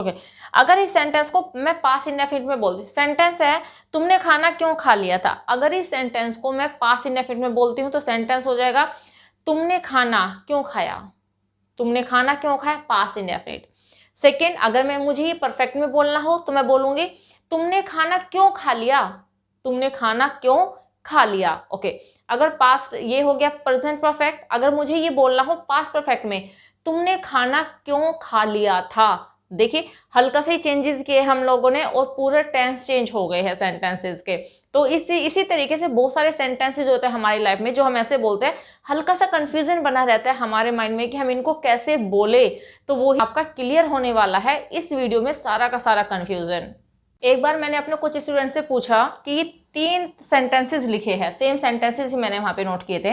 Okay अगर इस sentence को मैं पास्ट इंडेफिनिट में बोलती हूँ, सेंटेंस है तुमने खाना क्यों खा लिया था, अगर इस सेंटेंस को मैं पास्ट इंडेफिनिट में बोलती हूँ तो सेंटेंस हो जाएगा तुमने खाना क्यों खाया, तुमने खाना क्यों खाया, पास्ट इंडेफिनिट। सेकेंड, अगर मैं मुझे ये परफेक्ट में बोलना हो तो मैं बोलूंगी तुमने खाना क्यों खा लिया, तुमने खाना क्यों खा लिया। ओके अगर पास्ट, ये हो गया प्रेजेंट परफेक्ट। अगर मुझे ये बोलना हो पास्ट परफेक्ट में तुमने खाना क्यों खा लिया था, देखिए हल्का से चेंजेस किए हम लोगों ने और पूरे टेंस चेंज हो गए हैं सेंटेंसेस के। तो इसी तरीके से बहुत सारे सेंटेंसेस होते हैं हमारी लाइफ में जो हम ऐसे बोलते हैं, हल्का सा कंफ्यूजन बना रहता है हमारे माइंड में कि हम इनको कैसे बोले, तो वो आपका क्लियर होने वाला है इस वीडियो में सारा का सारा कंफ्यूजन। एक बार मैंने अपने कुछ स्टूडेंट से पूछा कि ये 3 सेंटेंसेस लिखे हैं, सेम सेंटेंसेस ही मैंने वहाँ पे नोट किए थे,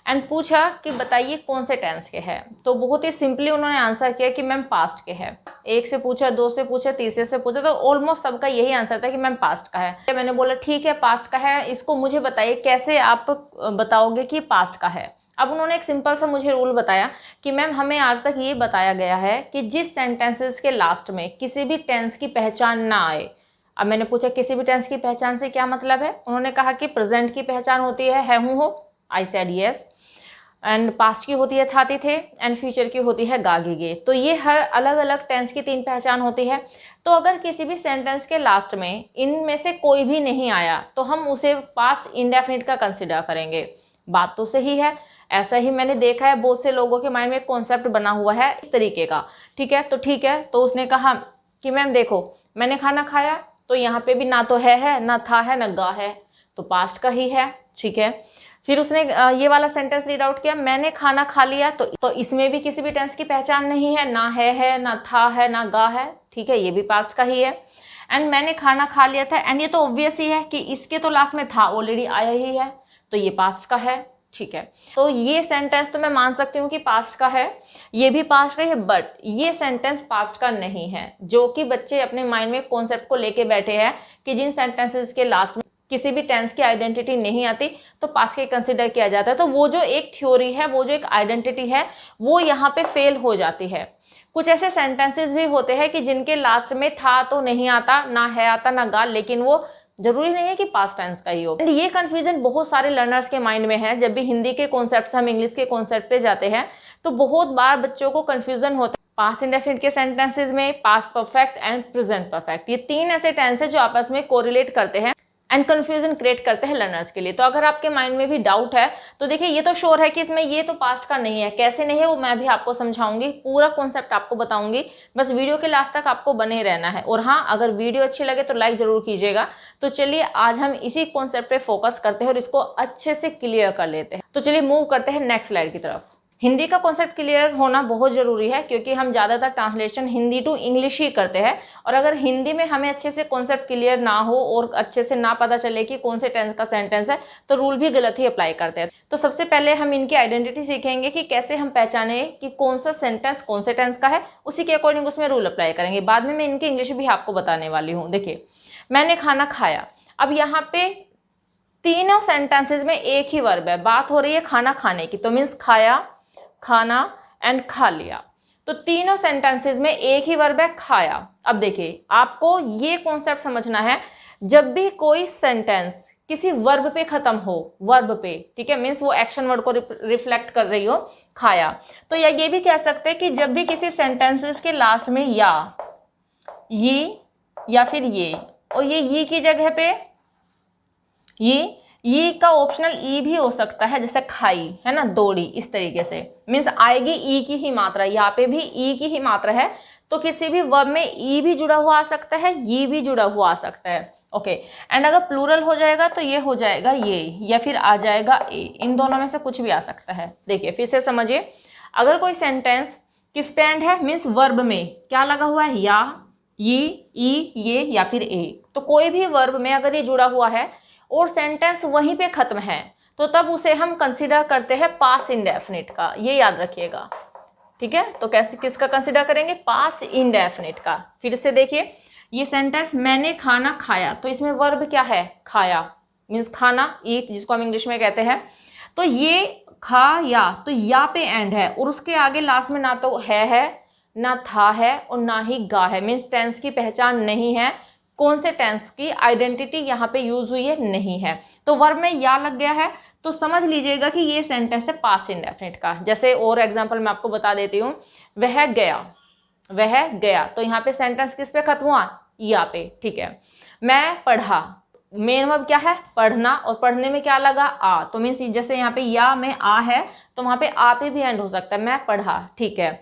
एंड पूछा कि बताइए कौन से टेंस के हैं। तो बहुत ही सिंपली उन्होंने आंसर किया कि मैम पास्ट के हैं। एक से पूछा, 2 से पूछा, तीसरे से पूछा, तो ऑलमोस्ट सबका यही आंसर था कि मैम पास्ट का है। मैंने बोला ठीक है पास्ट का है, इसको मुझे बताइए कैसे आप बताओगे कि पास्ट का है। अब उन्होंने एक सिंपल सा मुझे रूल बताया कि मैम हमें आज तक ये बताया गया है कि जिस सेंटेंसेस के लास्ट में किसी भी टेंस की पहचान ना आए। अब मैंने पूछा किसी भी टेंस की पहचान से क्या मतलब है, उन्होंने कहा कि प्रेजेंट की पहचान होती है हूँ हो, I said yes, and past की होती है थाती थे, एंड फ्यूचर की होती है गागी गे। तो ये हर अलग अलग टेंस की 3 पहचान होती है। तो अगर किसी भी सेंटेंस के लास्ट में इनमें से कोई भी नहीं आया तो हम उसे पास्ट इंडेफिनिट का कंसिडर करेंगे। बात तो सही है, ऐसा ही मैंने देखा है बहुत से लोगों के माइंड में एक कॉन्सेप्ट बना हुआ है इस तरीके का। ठीक है, तो उसने कहा कि मैम देखो मैंने खाना खाया, तो यहाँ पे भी ना तो है ना था है ना गा है, तो पास्ट का ही है। ठीक है, फिर उसने ये वाला सेंटेंस रीड आउट किया, मैंने खाना खा लिया, तो इसमें भी किसी भी टेंस की पहचान नहीं है, ना है ना था है ना गा है। ठीक है, ये भी पास्ट का ही है। एंड मैंने खाना खा लिया था, एंड ये तो ऑब्वियस ही है कि इसके तो लास्ट में था ऑलरेडी आया ही है, तो ये पास्ट का है। ठीक है, तो ये सेंटेंस तो मैं मान सकती हूँ कि पास्ट का है, ये भी पास्ट का है, बट ये सेंटेंस पास्ट का नहीं है। जो कि बच्चे अपने माइंड में कॉन्सेप्ट को लेके बैठे हैं कि जिन सेंटेंसेस के लास्ट में किसी भी टेंस की आइडेंटिटी नहीं आती तो पास्ट के कंसिडर किया जाता है, तो वो जो एक थ्योरी है, वो जो एक आइडेंटिटी है, वो यहाँ पे फेल हो जाती है। कुछ ऐसे सेंटेंसेस भी होते हैं कि जिनके लास्ट में था तो नहीं आता, ना है आता ना गा, लेकिन वो जरूरी नहीं है कि पास्ट टेंस का ही हो। एंड ये कंफ्यूजन बहुत सारे लर्नर्स के माइंड में है। जब भी हिंदी के कॉन्सेप्ट से हम इंग्लिश के कॉन्सेप्ट पे जाते हैं तो बहुत बार बच्चों को कंफ्यूजन होता है पास्ट इंडेफिनिट के सेंटेंसेस में, past perfect and present perfect, ये 3 ऐसे टेंस है जो आपस में कोरिलेट करते हैं एंड कंफ्यूजन क्रिएट करते हैं लर्नर्स के लिए। तो अगर आपके माइंड में भी डाउट है तो देखिए ये तो श्योर है कि इसमें ये तो पास्ट का नहीं है, कैसे नहीं है वो मैं भी आपको समझाऊंगी, पूरा कॉन्सेप्ट आपको बताऊंगी, बस वीडियो के लास्ट तक आपको बने रहना है। और हाँ, अगर वीडियो अच्छी लगे तो लाइक जरूर कीजिएगा। तो चलिए आज हम इसी कॉन्सेप्ट पे फोकस करते हैं और इसको अच्छे से क्लियर कर लेते हैं। तो चलिए मूव करते हैं नेक्स्ट स्लाइड की तरफ। हिंदी का कॉन्सेप्ट क्लियर होना बहुत ज़रूरी है क्योंकि हम ज़्यादातर ट्रांसलेशन हिंदी टू इंग्लिश ही करते हैं, और अगर हिंदी में हमें अच्छे से कॉन्सेप्ट क्लियर ना हो और अच्छे से ना पता चले कि कौन से टेंस का सेंटेंस है तो रूल भी गलत ही अप्लाई करते हैं। तो सबसे पहले हम इनकी आइडेंटिटी सीखेंगे कि कैसे हम पहचाने कि कौन सा सेंटेंस कौन से टेंस का है, उसी के अकॉर्डिंग उसमें रूल अप्लाई करेंगे। बाद में मैं इनकी इंग्लिश भी आपको बताने वाली हूँ। देखिए, मैंने खाना खाया, अब यहाँ पे तीनों सेंटेंसेज में एक ही वर्ब है, बात हो रही है खाना खाने की, तो मीन्स खाया, खाना एंड खा लिया, तो तीनों सेंटेंसेस में एक ही वर्ब है खाया। अब देखिए आपको ये कॉन्सेप्ट समझना है, जब भी कोई सेंटेंस किसी वर्ब पे खत्म हो, वर्ब पे, ठीक है, मीन्स वो एक्शन वर्ड को रिफ्लेक्ट कर रही हो, खाया, तो या ये भी कह सकते हैं कि जब भी किसी सेंटेंसेस के लास्ट में ये या फिर ये, और ये की जगह पे ये का ऑप्शनल ई भी हो सकता है, जैसे खाई है ना, दौड़ी, इस तरीके से मीन्स आएगी ई की ही मात्रा, यहाँ पे भी ई की ही मात्रा है, तो किसी भी वर्ब में ई भी जुड़ा हुआ आ सकता है, ये भी जुड़ा हुआ आ सकता है। ओके, एंड अगर प्लूरल हो जाएगा तो ये हो जाएगा ये, या फिर आ जाएगा ए, इन दोनों में से कुछ भी आ सकता है। देखिए फिर से समझिए, अगर कोई सेंटेंस किस पे एंड है, मीन्स वर्ब में क्या लगा हुआ है, या, ये या फिर ए, तो कोई भी वर्ब में अगर ये जुड़ा हुआ है और सेंटेंस वहीं पे खत्म है तो तब उसे हम कंसीडर करते हैं पास्ट इंडेफिनिट का, ये याद रखिएगा। ठीक है, तो कैसे किसका कंसीडर करेंगे, पास्ट इंडेफिनिट का। फिर से देखिए, ये सेंटेंस मैंने खाना खाया, तो इसमें वर्ब क्या है, खाया, मीन्स खाना, ईट जिसको हम इंग्लिश में कहते हैं, तो ये खा या, तो या पे एंड है और उसके आगे लास्ट में ना तो है ना था है और ना ही गा है, मीन्स टेंस की पहचान नहीं है, कौन से टेंस की आइडेंटिटी यहाँ पे यूज हुई है, नहीं है। तो वर्ब में या लग गया है तो समझ लीजिएगा कि ये सेंटेंस है पास्ट इंडेफिनिट का। जैसे और एग्जांपल मैं आपको बता देती हूँ, वह गया, वह गया, तो यहाँ पे सेंटेंस किस पे खत्म हुआ, या पे, ठीक है। मैं पढ़ा, मेन वर्ब क्या है, पढ़ना, और पढ़ने में क्या लगा, आ, तो मीन्स जैसे यहाँ पे या में आ है तो वहां पे आ पे भी एंड हो सकता है, मैं पढ़ा, ठीक है।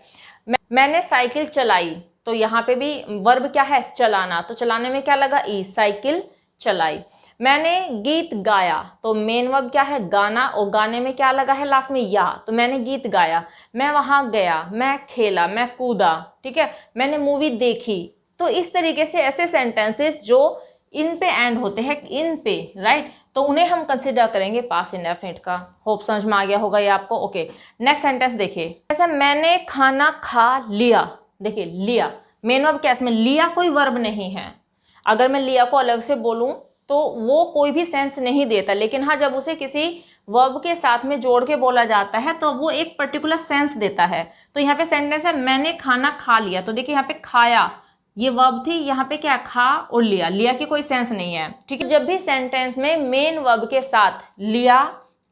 मैंने साइकिल चलाई, तो यहाँ पे भी वर्ब क्या है, चलाना, तो चलाने में क्या लगा, ई, साइकिल चलाई। मैंने गीत गाया, तो मेन वर्ब क्या है, गाना, और गाने में क्या लगा है लास्ट में, या, तो मैंने गीत गाया। मैं वहां गया, मैं खेला, मैं कूदा, ठीक है। मैंने मूवी देखी। तो इस तरीके से ऐसे सेंटेंसेस जो इन पे एंड होते हैं, इन पे, राइट, तो उन्हें हम कंसिडर करेंगे पास्ट इंडेफिनिट का। होप समझ में आ गया होगा ये आपको। ओके, नेक्स्ट सेंटेंस देखिए, जैसे मैंने खाना खा लिया, देखिए लिया, मेन वर्ब क्या, इसमें लिया कोई वर्ब नहीं है। अगर मैं लिया को अलग से बोलूं तो वो कोई भी सेंस नहीं देता, लेकिन हाँ जब उसे किसी वर्ब के साथ में जोड़ के बोला जाता है तो वो एक पर्टिकुलर सेंस देता है। तो यहाँ पे सेंटेंस है मैंने खाना खा लिया, तो देखिए यहाँ पे खाया ये वर्ब थी, यहाँ पे क्या, खा और लिया, लिया की कोई सेंस नहीं है, ठीक है। जब भी सेंटेंस में मेन वर्ब के साथ लिया,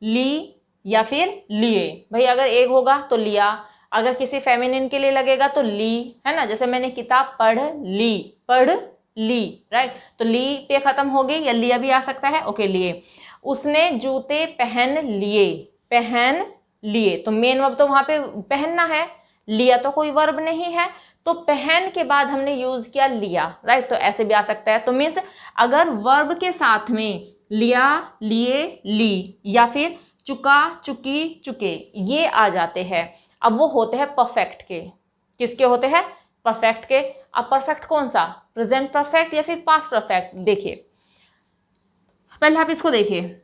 ली या फिर लिए, भाई अगर एक होगा तो लिया, अगर किसी फेमिनिन के लिए लगेगा तो ली, है ना। जैसे मैंने किताब पढ़ ली, पढ़ ली, राइट, तो ली पे खत्म हो गई, या लिया भी आ सकता है, ओके, लिए। उसने जूते पहन लिए, पहन लिए, तो मेन वर्ब तो वहां पे पहनना है, लिया तो कोई वर्ब नहीं है, तो पहन के बाद हमने यूज किया लिया, राइट, तो ऐसे भी आ सकता है। तो मीन्स अगर वर्ब के साथ में लिया, लिए, ली या फिर चुका, चुकी, चुके ये आ जाते हैं, अब वो होते हैं परफेक्ट के। किसके होते हैं, परफेक्ट के। अब परफेक्ट कौन सा, प्रेजेंट परफेक्ट या फिर पास्ट परफेक्ट। देखिए पहले आप इसको देखिए,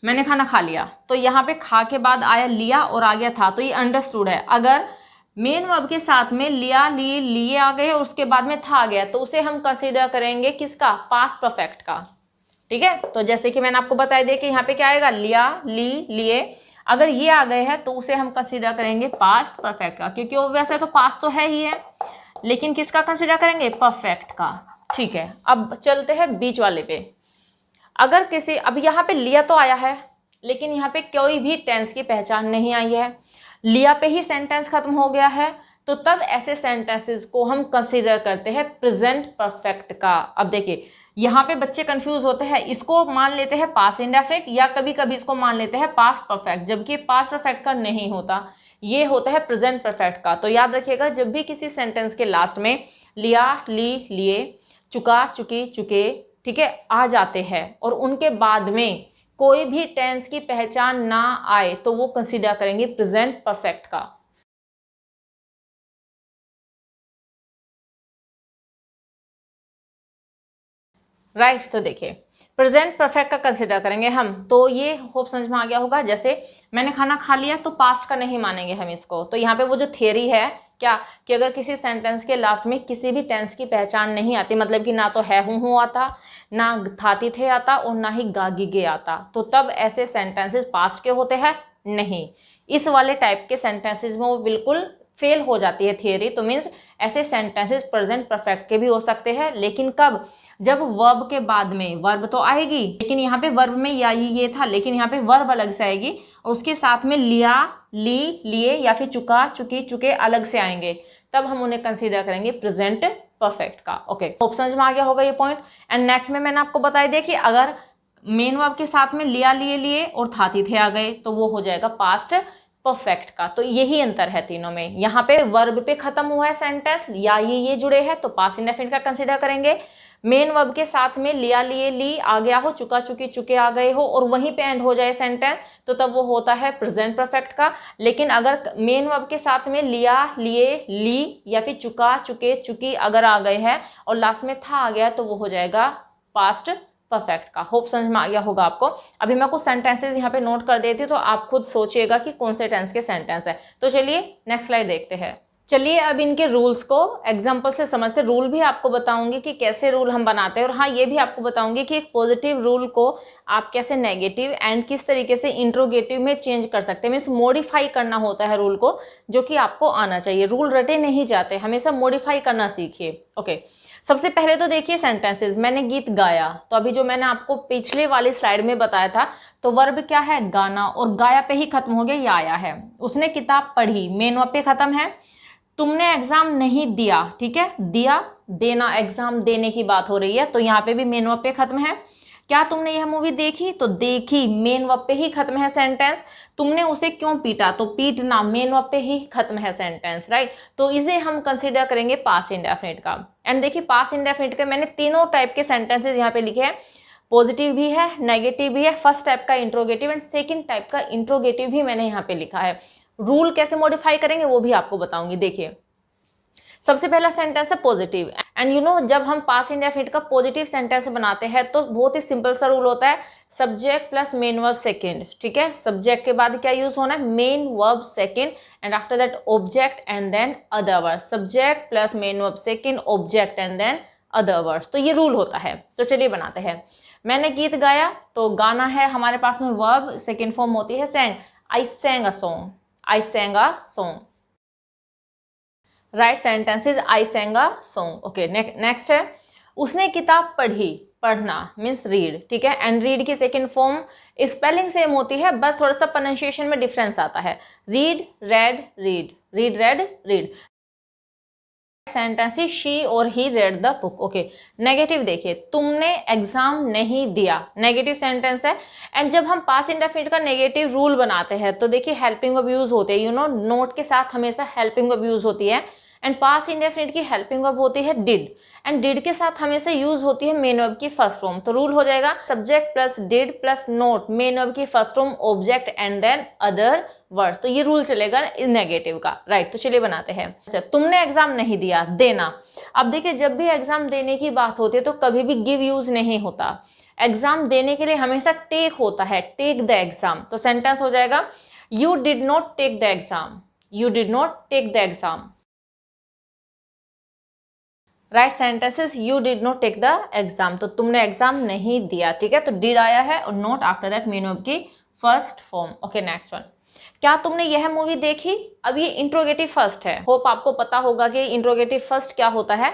मैंने खाना खा लिया, तो यहाँ पे खा के बाद आया लिया और आ गया था, तो ये अंडरस्टूड है। अगर मेन वर्ब के साथ में लिया, ली, लिए आ गए, उसके बाद में था आ गया, तो उसे हम कंसीडर करेंगे किसका, पास्ट परफेक्ट का, ठीक है। तो जैसे कि मैंने आपको बताया दिया कि यहाँ पे क्या आएगा, लिया, ली, लिए, अगर ये आ गए हैं तो उसे हम कंसीडर करेंगे पास्ट परफेक्ट का, क्योंकि वो वैसे तो पास्ट तो है ही है, लेकिन किसका कंसीडर करेंगे, परफेक्ट का, ठीक है। अब चलते हैं बीच वाले पे। अगर किसी, अब यहाँ पे लिया तो आया है, लेकिन यहाँ पे कोई भी टेंस की पहचान नहीं आई है, लिया पे ही सेंटेंस खत्म हो गया है, तो तब ऐसे सेंटेंसेस को हम कंसीडर करते हैं प्रेजेंट परफेक्ट का। अब देखिए यहाँ पे बच्चे कंफ्यूज होते हैं, इसको मान लेते हैं पास्ट इंडेफिनिट या कभी कभी इसको मान लेते हैं पास्ट परफेक्ट, जबकि पास्ट परफेक्ट का नहीं होता, ये होता है प्रेजेंट परफेक्ट का। तो याद रखिएगा, जब भी किसी सेंटेंस के लास्ट में लिया, ली, लिए, चुका, चुकी, चुके, ठीक है, आ जाते हैं और उनके बाद में कोई भी टेंस की पहचान ना आए, तो वो कंसीडर करेंगे प्रेजेंट परफेक्ट का। राइट, तो देखिए प्रेजेंट परफेक्ट का कंसीडर करेंगे हम, तो ये होप समझ में आ गया होगा। जैसे मैंने खाना खा लिया, तो पास्ट का नहीं मानेंगे हम इसको। तो यहाँ पे वो जो थियरी है क्या, कि अगर किसी सेंटेंस के लास्ट में किसी भी टेंस की पहचान नहीं आती, मतलब कि ना तो है हूँ आता, ना थाती थे आता और ना ही गागी गे आता, तो तब ऐसे सेंटेंसेस पास्ट के होते हैं नहीं। इस वाले टाइप के सेंटेंसेस में वो बिल्कुल फेल हो जाती है थियरी। तो मीन्स ऐसे सेंटेंसेस प्रेजेंट परफेक्ट के भी हो सकते हैं, लेकिन कब, जब वर्ब के बाद में, वर्ब तो आएगी लेकिन यहाँ पे वर्ब में या ये था, लेकिन यहाँ पे वर्ब अलग से आएगी और उसके साथ में लिया, ली, लिए या फिर चुका, चुकी, चुके अलग से आएंगे, तब हम उन्हें कंसीडर करेंगे प्रेजेंट परफेक्ट का। ओके, होप समझ में आ गया होगा ये पॉइंट। एंड नेक्स्ट में मैंने आपको बताया दिया कि अगर मेन वर्ब के साथ में लिया, लिए, लिए और थाती थे आ गए, तो वो हो जाएगा पास्ट परफेक्ट का। तो यही अंतर है तीनों में। यहाँ पे वर्ब पे खत्म हुआ है सेंटेंस, या ये जुड़े हैं तो पास्ट इंडेफिनिट का कंसीडर करेंगे। मेन वर्ब के साथ में लिया, लिए, ली आ गया हो, चुका, चुकी, चुके आ गए हो और वहीं पे एंड हो जाए सेंटेंस, तो तब वो होता है प्रेजेंट परफेक्ट का। लेकिन अगर मेन वर्ब के साथ में लिया, लिए, ली या फिर चुका, चुके, चुकी अगर आ गए हैं और लास्ट में था आ गया, तो वो हो जाएगा पास्ट परफेक्ट का। होप समझ में आ गया होगा आपको। अभी मैं कुछ सेंटेंसेस यहाँ पे नोट कर देती हूँ, तो आप खुद सोचिएगा कि कौन से टेंस के सेंटेंस है। तो चलिए नेक्स्ट स्लाइड देखते हैं। चलिए अब इनके रूल्स को एग्जाम्पल से समझते हैं। रूल भी आपको बताऊंगी कि कैसे रूल हम बनाते हैं, और हाँ ये भी आपको बताऊंगी कि एक पॉजिटिव रूल को आप कैसे नेगेटिव एंड किस तरीके से इंट्रोगेटिव में चेंज कर सकते हैं। मीन्स मॉडिफाई करना होता है रूल को, जो कि आपको आना चाहिए। रूल रटे नहीं जाते, हमेशा मॉडिफाई करना सीखिए। ओके, सबसे पहले तो देखिए सेंटेंसेस। मैंने गीत गाया, तो अभी जो मैंने आपको पिछले वाली स्लाइड में बताया था, तो वर्ब क्या है, गाना, और गाया पे ही खत्म हो गया, ये आया है। उसने किताब पढ़ी, मेन वर्ब पे खत्म है। तुमने एग्जाम नहीं दिया, ठीक है, दिया, देना, एग्जाम देने की बात हो रही है, तो यहाँ पे भी मेन वर्ब पे खत्म है। क्या तुमने यह मूवी देखी, तो देखी, मेन वर्ब पे ही खत्म है सेंटेंस। तुमने उसे क्यों पीटा, तो पीटना, मेन वर्ब पे ही खत्म है सेंटेंस, राइट। तो इसे हम कंसीडर करेंगे पास्ट इंडेफिनिट का। एंड देखिए पास्ट इंडेफिनिट के मैंने तीनों टाइप के सेंटेंसेस यहाँ पे लिखे हैं। पॉजिटिव भी है, नेगेटिव भी है, फर्स्ट टाइप का इंट्रोगेटिव एंड सेकंड टाइप का इंट्रोगेटिव भी मैंने यहाँ पे लिखा है। रूल कैसे मॉडिफाई करेंगे वो भी आपको बताऊंगी। देखिए सबसे पहला सेंटेंस है पॉजिटिव, एंड यू नो जब हम पास्ट इंडेफिनिट का पॉजिटिव सेंटेंस बनाते हैं तो बहुत ही सिंपल सा रूल होता है, subject plus main verb second, ठीक है। सब्जेक्ट के बाद क्या यूज होना है, main verb second, and after that object and then other word. Subject plus main verb second, object and then other words. तो ये रूल होता है। तो चलिए बनाते हैं। मैंने गीत गाया, तो गाना है हमारे पास में वर्ब, सेकेंड फॉर्म होती है सैंग। आई सैंग a song, I सैंग a song. Right sentence is I सैंग a song. Okay, next है उसने किताब पढ़ी, पढ़ना मीन्स रीड, ठीक है। एंड रीड की सेकेंड फॉर्म स्पेलिंग सेम होती है, बस थोड़ा सा प्रोनाउंसिएशन में डिफरेंस आता है। Read, read, read, read, read, read. Sentence he she और he read the book. Okay, negative देखिए, तुमने एग्जाम नहीं दिया, नेगेटिव सेंटेंस है। एंड जब हम पास्ट इंडेफिनिट का नेगेटिव रूल बनाते हैं तो देखिए हेल्पिंग वर्ब यूज होते हैं, यू नो नोट के साथ हमेशा हेल्पिंग वर्ब यूज होती है। एंड पास्ट इंडेफिनिट की हेल्पिंग वर्ब होती है डिड, एंड डिड के साथ हमेशा यूज होती है मेन वर्ब की फर्स्ट फॉर्म। तो रूल हो जाएगा subject plus did plus not, main verb की first form, object and then other word. तो ये रूल चलेगा नेगेटिव का, राइट। तो चलिए बनाते हैं। अच्छा, तुमने एग्जाम नहीं दिया, देना। अब देखिए जब भी एग्जाम देने की बात होती है तो कभी भी गिव यूज नहीं होता। एग्जाम देने के लिए हमेशा टेक होता है, टेक द एग्जाम। तो सेंटेंस हो जाएगा you did not take the exam, you did not take the exam. Right sentences you did not take the exam, तो तुमने एग्जाम नहीं दिया, ठीक है। तो डिड आया है और not after that main verb की first form. Okay, next one, क्या तुमने यह मूवी देखी। अब ये इंट्रोगेटिव फर्स्ट है, होप आपको पता होगा कि इंट्रोगेटिव फर्स्ट क्या होता है।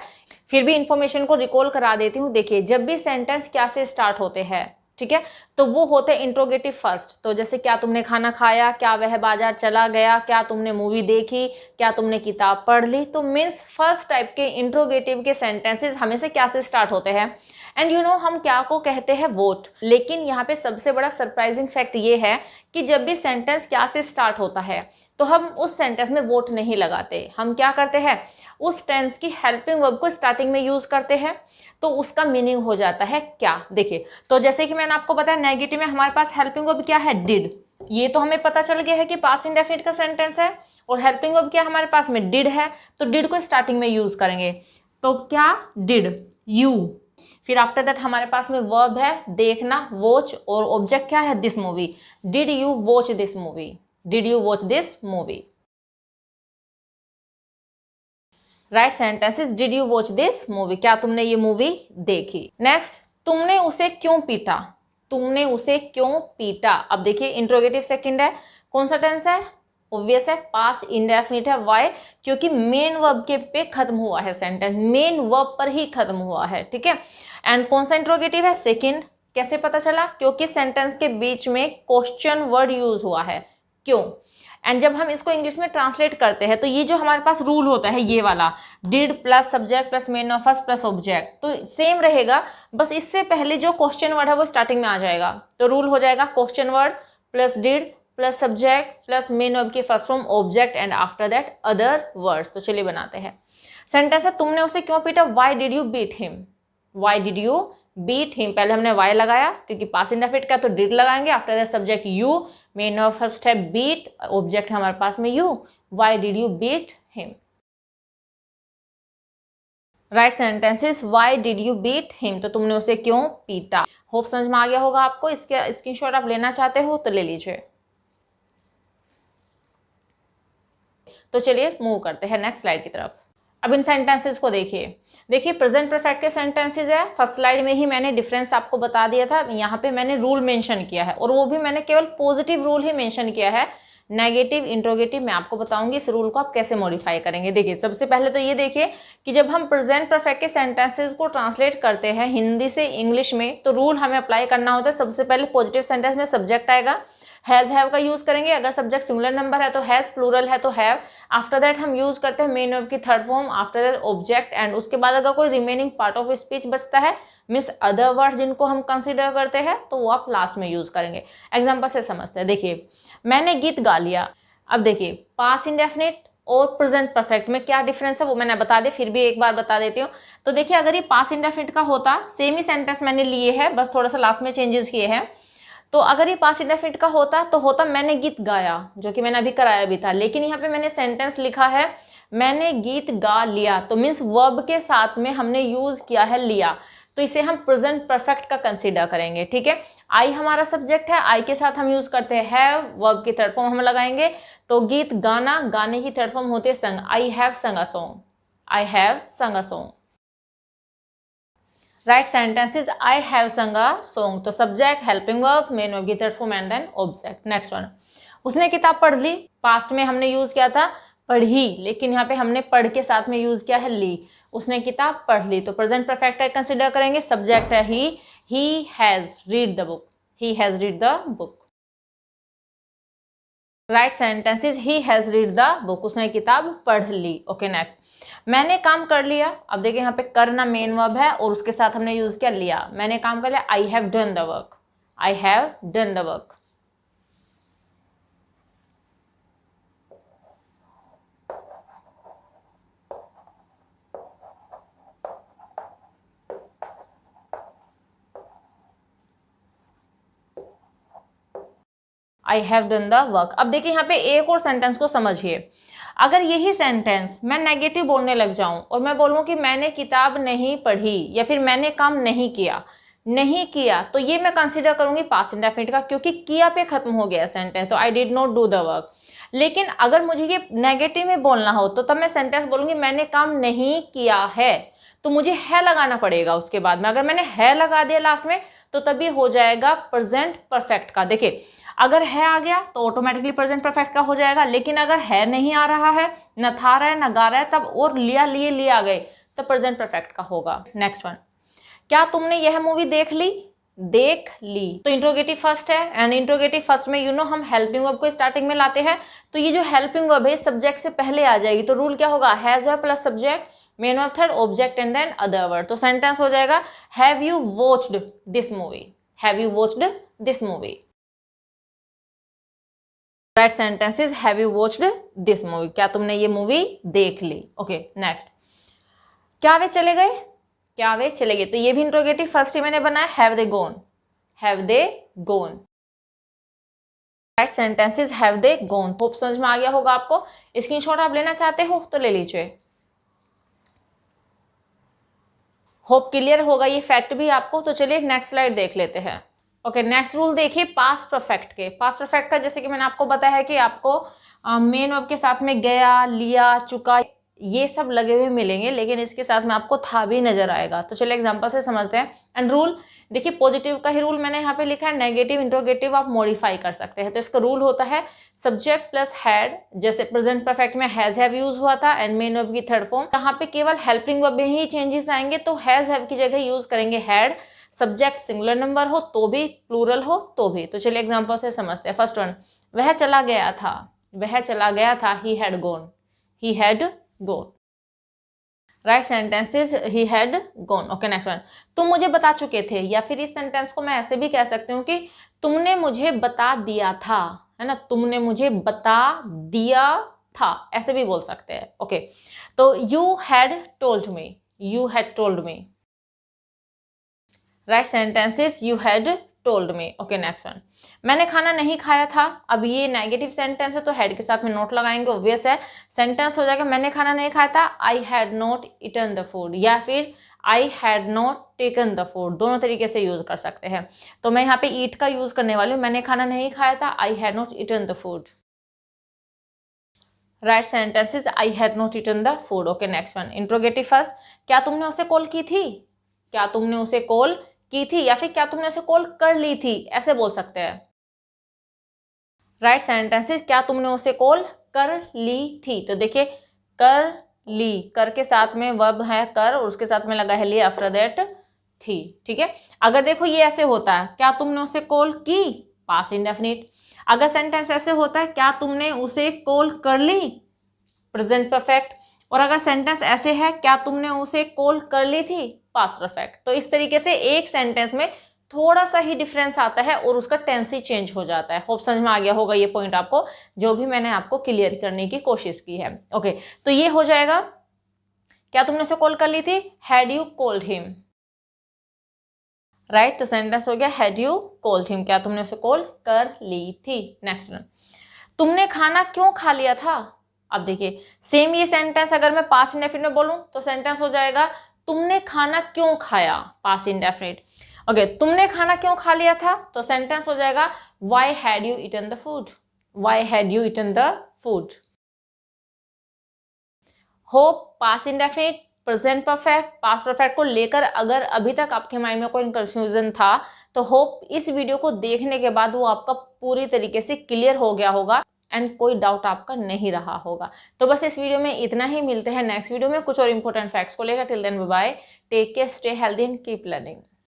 फिर भी इंफॉर्मेशन को रिकॉल करा देती हूँ। देखिए जब भी सेंटेंस क्या से स्टार्ट होते हैं, ठीक है, तो वो होते हैं इंट्रोगेटिव फर्स्ट। तो जैसे क्या तुमने खाना खाया, क्या वह बाजार चला गया, क्या तुमने मूवी देखी, क्या तुमने किताब पढ़ ली। तो मीन्स फर्स्ट टाइप के इंट्रोगेटिव के सेंटेंसेस हमेशा क्या से स्टार्ट होते हैं। एंड यू नो हम क्या को कहते हैं, वोट। लेकिन यहाँ पे सबसे बड़ा सरप्राइजिंग फैक्ट ये है कि जब भी सेंटेंस क्या से स्टार्ट होता है तो हम उस सेंटेंस में वोट नहीं लगाते। हम क्या करते हैं, उस टेंस की हेल्पिंग वर्ब को स्टार्टिंग में यूज करते हैं, तो उसका मीनिंग हो जाता है क्या। देखिए तो जैसे कि मैंने आपको बताया नेगेटिव में हमारे पास हेल्पिंग वर्ब क्या है, डिड। ये तो हमें पता चल गया है कि पास्ट इंडेफिनिट का सेंटेंस है। और हेल्पिंग वर्ब क्या हमारे पास में, डिड है, तो डिड को स्टार्टिंग में यूज करेंगे। तो क्या, डिड यू। फिर आफ्टर दैट हमारे पास में वर्ब है देखना, वॉच, और ऑब्जेक्ट क्या है, this movie. Did you watch this movie, did you watch this movie. Right sentences did you watch this movie, क्या तुमने ये मूवी देखी। नेक्स्ट, तुमने उसे क्यों पीटा, तुमने उसे क्यों पीटा। अब देखिए इंट्रोगेटिव सेकंड है, कौन सा टेंस है, ऑब्वियस है, पास्ट इंडेफिनिट है। व्हाई, क्योंकि मेन वर्ब के पे खत्म हुआ है सेंटेंस, मेन वर्ब पर ही खत्म हुआ है, ठीक है। एंड कौन सा इंट्रोगेटिव है, सेकंड। कैसे पता चला, क्योंकि सेंटेंस के बीच में क्वेश्चन वर्ड यूज हुआ है, क्यों। एंड जब हम इसको इंग्लिश में ट्रांसलेट करते हैं तो ये जो हमारे पास रूल होता है ये वाला, did plus subject plus main of first plus object, तो सेम रहेगा, बस इससे पहले जो क्वेश्चन वर्ड है वो स्टार्टिंग में आ जाएगा। तो रूल हो जाएगा question word plus did plus subject plus main verb की first form object and after that other words. तो चलिए बनाते हैं। सेंटेंस है तुमने उसे क्यों पीटा, why did you beat him, why did you beat him. पहले हमने वाई लगाया क्योंकि पास्ट इंडेफिनिट का, तो डिड लगाएंगे, after that subject you, main of first है बीट, ऑब्जेक्ट है हमारे पास में you, why did you beat him. Right sentences why did you beat him, तो तुमने उसे क्यों पीटा। होप समझ में आ गया होगा आपको। इसके स्क्रीनशॉट आप लेना चाहते हो तो ले लीजिए। तो चलिए मूव करते हैं नेक्स्ट स्लाइड की तरफ। अब इन सेंटेंसेस को देखिए प्रेजेंट परफेक्ट के सेंटेंसेस है। फर्स्ट स्लाइड में ही मैंने डिफरेंस आपको बता दिया था, यहाँ पे मैंने रूल मेंशन किया है और वो भी मैंने केवल पॉजिटिव रूल ही मेंशन किया है। नेगेटिव इंट्रोगेटिव मैं आपको बताऊंगी इस रूल को आप कैसे मॉडिफाई करेंगे। देखिए सबसे पहले तो ये देखिए कि जब हम प्रेजेंट परफेक्ट के सेंटेंसेस को ट्रांसलेट करते हैं हिंदी से इंग्लिश में, तो रूल हमें अप्लाई करना होता है। सबसे पहले पॉजिटिव सेंटेंस में सब्जेक्ट आएगा, हैज हैव का यूज करेंगे। अगर सब्जेक्ट सिंगुलर नंबर है तो हैज, प्लूरल है तो हैव। आफ्टर दैट हम यूज करते हैं मेन वर्ब की third form, after that object, and उसके बाद अगर कोई रिमेनिंग पार्ट ऑफ स्पीच बचता है मीन्स अदर वर्ड जिनको हम कंसिडर करते हैं, तो वो आप लास्ट में यूज करेंगे। एग्जाम्पल से समझते हैं। देखिए मैंने गीत गा लिया। अब देखिए पास्ट इंडेफिनिट और प्रेजेंट परफेक्ट में क्या डिफरेंस है वो मैंने बता दिया, फिर भी एक बार बता देती हूँ। तो देखिए अगर ये पास्ट इंडेफिनिट का होता, सेम ही सेंटेंस मैंने लिए है, बस थोड़ा सा लास्ट में चेंजेस किए हैं। तो अगर ये पास्ट इंडेफिनिट का होता तो होता मैंने गीत गाया, जो कि मैंने अभी कराया भी था। लेकिन यहाँ पे मैंने सेंटेंस लिखा है मैंने गीत गा लिया, तो मीन्स वर्ब के साथ में हमने यूज किया है लिया, तो इसे हम प्रेजेंट परफेक्ट का कंसीडर करेंगे। ठीक है, आई हमारा सब्जेक्ट है, आई के साथ हम यूज करते हैं हैव, वर्ब की थर्ड फॉर्म हम लगाएंगे। तो गीत गाना, गाने की थर्ड फॉर्म होती है संग, आई have sung a song, I have sung a song. Write sentences I have sung a song, तो subject, helping verb, main verb की third form and then object. Next one, उसने किताब पढ़ ली। पास्ट में हमने यूज किया था पढ़ी, लेकिन यहाँ पे हमने पढ़ के साथ में यूज किया है ली। उसने किताब पढ़ ली, तो प्रेजेंट परफेक्ट है कंसीडर करेंगे। सब्जेक्ट है he has read the book, he has read the book. Right sentences he has read the book, उसने किताब पढ़ ली। ओके नेक्स्ट, मैंने काम कर लिया। अब देखिए यहाँ पे करना मेन वर्ब है और उसके साथ हमने यूज किया लिया। मैंने काम कर लिया, I have done the work, I have done the work. I have done the work. अब देखिए यहाँ पे एक और सेंटेंस को समझिए। अगर यही सेंटेंस मैं नेगेटिव बोलने लग जाऊं और मैं बोलूं कि मैंने किताब नहीं पढ़ी या फिर मैंने काम नहीं किया, तो ये मैं कंसीडर करूंगी पास्ट इंडेफिनिट का, क्योंकि किया पे खत्म हो गया सेंटेंस, तो I did not do the work. लेकिन अगर मुझे ये नेगेटिव में बोलना हो तो तब मैं सेंटेंस बोलूंगी मैंने काम नहीं किया है, तो मुझे है लगाना पड़ेगा उसके बाद में। अगर मैंने है लगा दिया लास्ट में तो तभी हो जाएगा प्रेजेंट परफेक्ट का। देखिए अगर है आ गया तो ऑटोमेटिकली प्रेजेंट परफेक्ट का हो जाएगा, लेकिन अगर है नहीं आ रहा है, न था रहा है न गा रहा है, तब और लिए आ गए, तो प्रेजेंट परफेक्ट का होगा। नेक्स्ट वन, क्या तुमने यह मूवी देख ली? देख ली, तो इंट्रोगेटिव फर्स्ट है, एंड इंट्रोगेटिव फर्स्ट में हम हेल्पिंग वर्ब को स्टार्टिंग में लाते हैं, तो ये जो हेल्पिंग वर्ब है सब्जेक्ट से पहले आ जाएगी। तो रूल क्या होगा, has plus subject, main verb third, object and then other word. तो सेंटेंस हो जाएगा have you watched this movie, have you watched this movie. Right sentence is have you watched this movie, क्या तुमने ये movie देख ली। Okay next, क्या वे चले गए? क्या वे चले गए, तो ये भी इंट्रोगेटिव फर्स्ट ही मैंने बनाया, have they gone, have they gone. Right sentence is have they gone. Hope समझ में आ गया होगा आपको। स्क्रीनशॉट आप लेना चाहते हो तो ले लीजिए। होप क्लियर होगा ये फैक्ट भी आपको। तो चलिए नेक्स्ट स्लाइड देख लेते हैं। ओके नेक्स्ट रूल देखिए पास्ट परफेक्ट के। पास्ट परफेक्ट का जैसे कि मैंने आपको बताया है कि आपको मेन वर्ब के साथ में गया, लिया, चुका, ये सब लगे हुए मिलेंगे, लेकिन इसके साथ में आपको था भी नजर आएगा। तो चलिए एग्जांपल से समझते हैं। एंड रूल देखिए पॉजिटिव का ही रूल मैंने यहाँ पे लिखा है, नेगेटिव इंट्रोगेटिव आप मॉडिफाई कर सकते हैं। तो इसका रूल होता है सब्जेक्ट प्लस हैड, जैसे प्रेजेंट परफेक्ट में हैज हैव यूज हुआ था, एंड मेन वर्ब की थर्ड फॉर्म, यहाँ पे केवल हेल्पिंग वर्ब में ही चेंजेस आएंगे, तो हैज हैव की जगह यूज करेंगे हैड। सब्जेक्ट सिंगुलर नंबर हो तो भी, प्लूरल हो तो भी। तो चलिए एग्जांपल से समझते हैं। फर्स्ट वन, वह चला गया था, वह चला गया था, he had gone, he had gone. Right sentence is he had gone. Okay next one, तुम मुझे बता चुके थे, या फिर इस सेंटेंस को मैं ऐसे भी कह सकती हूँ कि तुमने मुझे बता दिया था, है ना, तुमने मुझे बता दिया था, ऐसे भी बोल सकते हैं। ओके तो you had told me, you had told me. Right sentence is you had told me. Okay next one, मैंने खाना नहीं खाया था। अब ये नेगेटिव सेंटेंस है तो हैड के साथ में नोट लगाएंगे, ऑब्वियस है। सेंटेंस हो जाएगा मैंने खाना नहीं खाया था, I had not eaten the food, या फिर I had not taken the food, दोनों तरीके से यूज कर सकते हैं। तो मैं यहाँ पे ईट का यूज करने वाली हूँ, मैंने खाना नहीं खाया था, I had not eaten the food. Right sentences I had not eaten the food. Okay next one, interrogative first, क्या तुमने उसे कॉल की थी, क्या तुमने उसे कॉल की थी, या फिर क्या तुमने उसे कॉल कर ली थी, ऐसे बोल सकते हैं। राइट सेंटेंसेस, क्या तुमने उसे कॉल कर ली थी, तो देखिए कर ली, कर के साथ में वर्ब है कर और उसके साथ में लगा है ली, आफ्टर दैट थी। ठीक है, अगर देखो ये ऐसे होता है, क्या तुमने उसे कॉल की, पास्ट इंडेफिनिट। अगर सेंटेंस ऐसे होता है, क्या तुमने उसे कॉल कर ली, प्रेजेंट परफेक्ट। और अगर सेंटेंस ऐसे है, क्या तुमने उसे कॉल कर ली थी, पास्ट परफेक्ट। तो इस तरीके से एक सेंटेंस में थोड़ा सा ही डिफरेंस आता है और उसका टेंस ही चेंज हो जाता है। होप समझ में आ गया होगा ये पॉइंट आपको, जो भी मैंने आपको क्लियर करने की कोशिश की है। ओके, तो ये हो जाएगा, क्या तुमने उसे कॉल कर ली थी, had you called him. Right, तो सेंटेंस हो गया हैड यू कॉल्ड हिम, क्या तुमने उसे कॉल कर ली थी। नेक्स्ट वन, तुमने खाना क्यों खा लिया था। अब देखिए सेम ये सेंटेंस अगर मैं पास्ट इंडेफिनिट में बोलूं तो सेंटेंस हो जाएगा तुमने खाना क्यों खाया, पास्ट इंडेफिनिट। ओके, तुमने खाना क्यों खा लिया था, तो सेंटेंस हो जाएगा why had you eaten the food, why had you eaten the food. Hope past indefinite, present perfect, past perfect को लेकर अगर अभी तक आपके माइंड में कोई कंफ्यूजन था तो होप इस वीडियो को देखने के बाद वो आपका पूरी तरीके से क्लियर हो गया होगा एंड कोई डाउट आपका नहीं रहा होगा। तो बस इस वीडियो में इतना ही, मिलते हैं नेक्स्ट वीडियो में कुछ और इंपॉर्टेंट फैक्ट्स को लेकर। Till then bye bye, take care, stay healthy and keep learning.